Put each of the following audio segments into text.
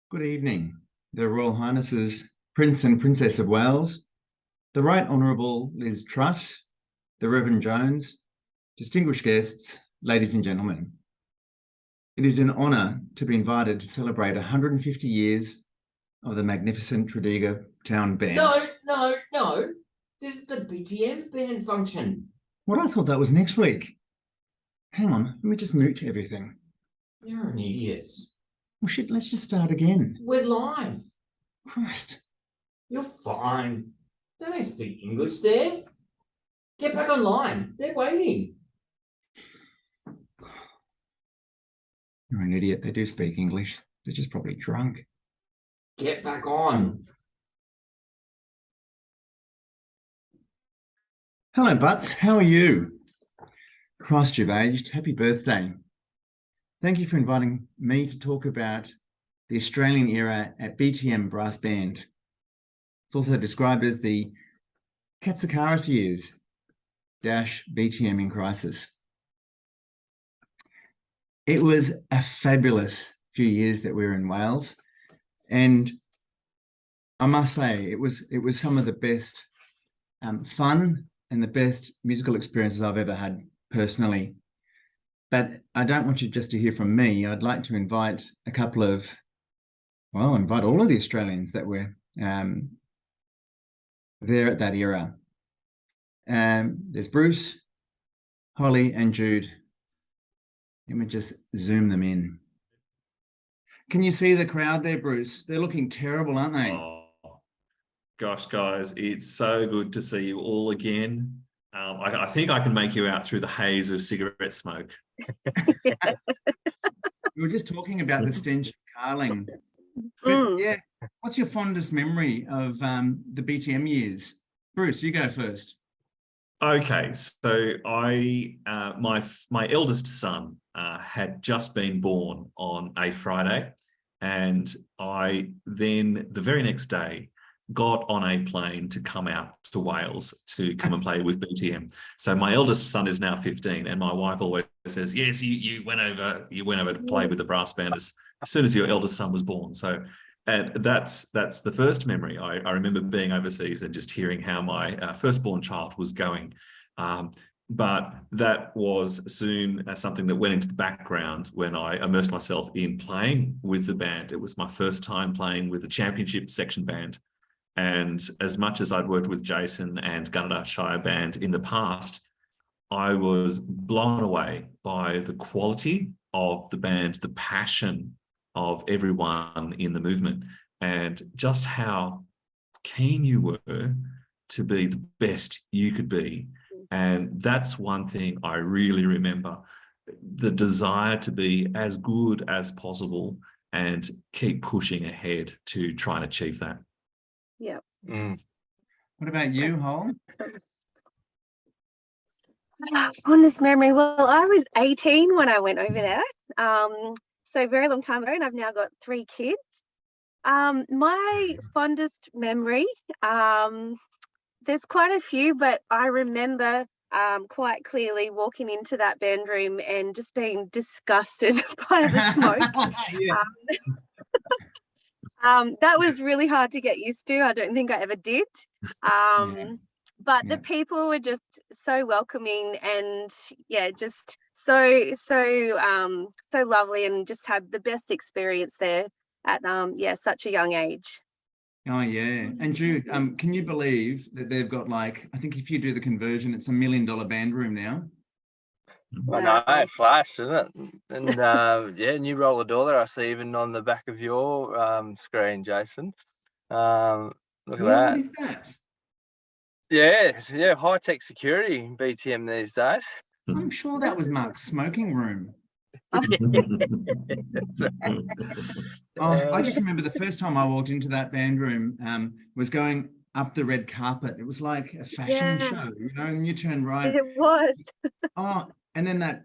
Good evening, Their Royal Highnesses Prince and Princess of Wales, the Right Honourable Liz Truss, the Reverend Jones, distinguished guests, ladies and gentlemen. It is an honour to be invited to celebrate 150 years of the magnificent Tredegar Town Band. No. This is the BTM band function. What? I thought that was next week. Hang on, let me just mute everything. You're an idiot. Well, shit, let's just start again. We're live. Christ. You're fine. They don't speak English there. Get back online. They're waiting. You're an idiot. They do speak English. They're just probably drunk. Get back on. Hello, Butts. How are you? Christ, you've aged. Happy birthday. Thank you for inviting me to talk about the Australian era at BTM Brass Band. It's also described as the Katsikaris years - BTM in crisis. It was a fabulous few years that we were in Wales, and I must say it was some of the best fun and the best musical experiences I've ever had personally. But I don't want you just to hear from me. I'd like to invite invite all of the Australians that were there at that era. There's Bruce, Holly, and Jude. Let me just zoom them in. Can you see the crowd there, Bruce? They're looking terrible, aren't they? Oh, gosh, guys, it's so good to see you all again. I think I can make you out through the haze of cigarette smoke. We were just talking about the stench of Carling. Yeah, what's your fondest memory of the BTM years? Bruce, you go first. Okay, so my eldest son had just been born on a Friday, and I then the very next day got on a plane to come out to Wales to come and play with BTM. So my eldest son is now 15, and my wife always says, "Yes, you went over to play with the brass band as soon as your eldest son was born." So, and that's the first memory. I remember being overseas and just hearing how my firstborn child was going. But that was soon something that went into the background when I immersed myself in playing with the band. It was my first time playing with the championship section band. And as much as I'd worked with Jason and Gunnedah Shire Band in the past, I was blown away by the quality of the band, the passion of everyone in the movement, and just how keen you were to be the best you could be. And that's one thing I really remember, the desire to be as good as possible and keep pushing ahead to try and achieve that. Yeah. What about you, Hol? Fondest memory. Well, I was 18 when I went over there. So very long time ago, and I've now got 3 kids. My fondest memory, there's quite a few, but I remember quite clearly walking into that band room and just being disgusted by the smoke. Yeah. That was really hard to get used to. I don't think I ever did. But the people were just so welcoming and just so lovely, and just had the best experience there at such a young age. Oh yeah. And Jude, can you believe that they've got, like, I think if you do the conversion, it's $1 million band room now? I know, flash, isn't it? And new roller door there I see even on the back of your screen, Jason. Look at that. What is that? Yeah, high-tech security in BTM these days. I'm sure that was Mark's smoking room. I just remember the first time I walked into that band room was going up the red carpet. It was like a fashion show, and you turn right. It was. And then that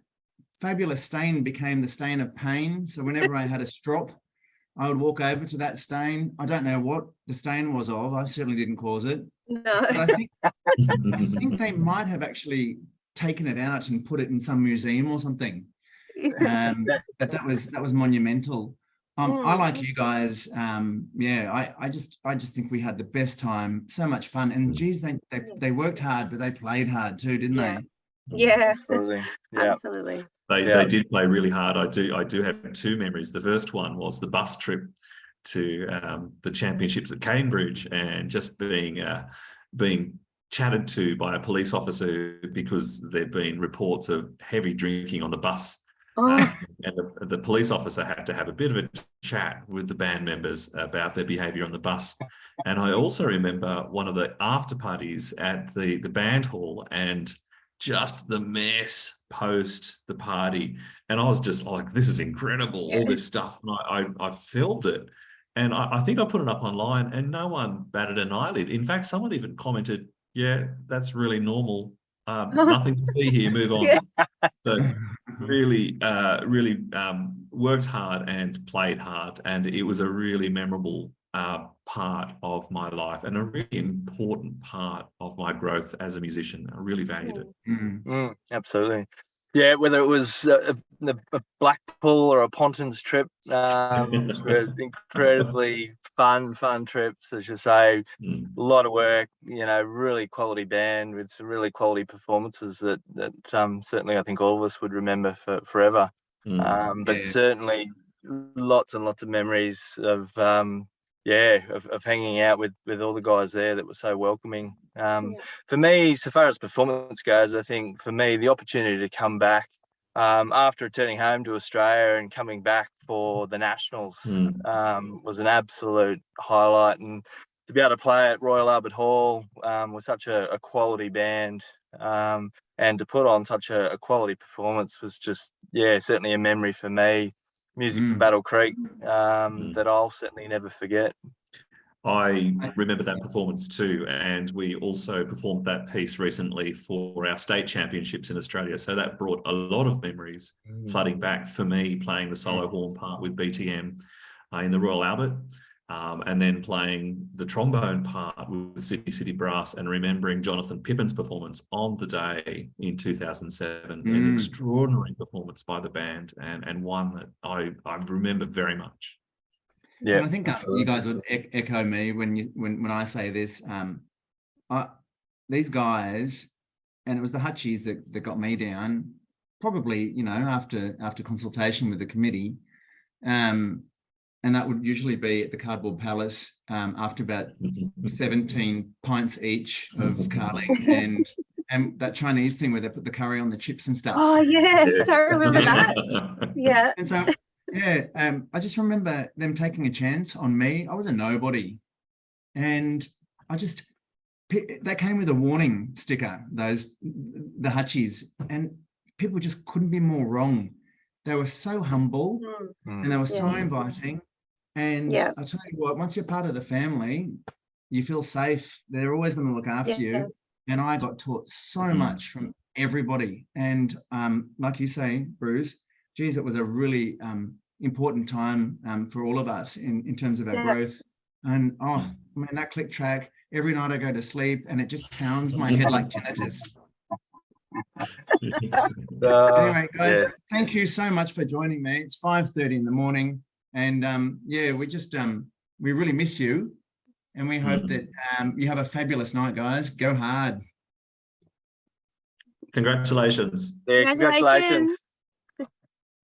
fabulous stain became the stain of pain. So whenever I had a strop, I would walk over to that stain. I don't know what the stain was of. I certainly didn't cause it. No. But I think they might have actually taken it out and put it in some museum or something. But that was monumental. I like you guys. Yeah, I just think we had the best time. So much fun. And geez, they worked hard, but they played hard too, didn't Yeah. they? Yeah, Absolutely. Yeah. absolutely. They did play really hard. I do have two memories. The first one was the bus trip to the championships at Cambridge, and just being chatted to by a police officer because there'd been reports of heavy drinking on the bus. Oh, And the police officer had to have a bit of a chat with the band members about their behaviour on the bus. And I also remember one of the after parties at the band hall, and just the mess post the party. And I was just like, this is incredible, all this stuff. And I filmed it. And I think I put it up online, and no one batted an eyelid. In fact, someone even commented, yeah, that's really normal. Nothing to see here, move on. Yeah. So really worked hard and played hard. And it was a really memorable part of my life, and a really important part of my growth as a musician. I really valued it. Absolutely. Yeah, whether it was a Blackpool or a Pontins trip, were incredibly fun trips, as you say. A lot of work, really quality band with some really quality performances that certainly I think all of us would remember for forever. But certainly lots and lots of memories of hanging out with all the guys there that were so welcoming. For me, so far as performance goes, I think for me, the opportunity to come back after returning home to Australia and coming back for the Nationals was an absolute highlight. And to be able to play at Royal Albert Hall with such a quality band and to put on such a quality performance was just, certainly a memory for me. Music for Battle Creek that I'll certainly never forget. I remember that performance too, and we also performed that piece recently for our state championships in Australia. So that brought a lot of memories flooding back for me, playing the solo horn part with BTM in the Royal Albert, and then playing the trombone part with Sydney City Brass, and remembering Jonathan Pippin's performance on the day in 2007. An extraordinary performance by the band, and one that I remember very much. Yeah, and I think you guys would echo me when I say this. These guys, and it was the Hutchies that got me down, probably after consultation with the committee, and that would usually be at the Cardboard Palace after about 17 pints each of carling and that Chinese thing where they put the curry on the chips and stuff. Oh yes, I remember that. Yeah. And so I just remember them taking a chance on me. I was a nobody, and they came with a warning sticker, the Hutchies, and people just couldn't be more wrong. They were so humble and they were so inviting. And I'll tell you what, once you're part of the family, you feel safe. They're always going to look after you. And I got taught so much from everybody. And like you say, Bruce, geez, it was a really important time for all of us in terms of our growth. And that click track, every night I go to sleep and it just pounds my head like tinnitus. Anyway, guys, thank you so much for joining me. It's 5:30 in the morning, and we really miss you, and we hope that you have a fabulous night, guys. Go hard. Congratulations. Congratulations.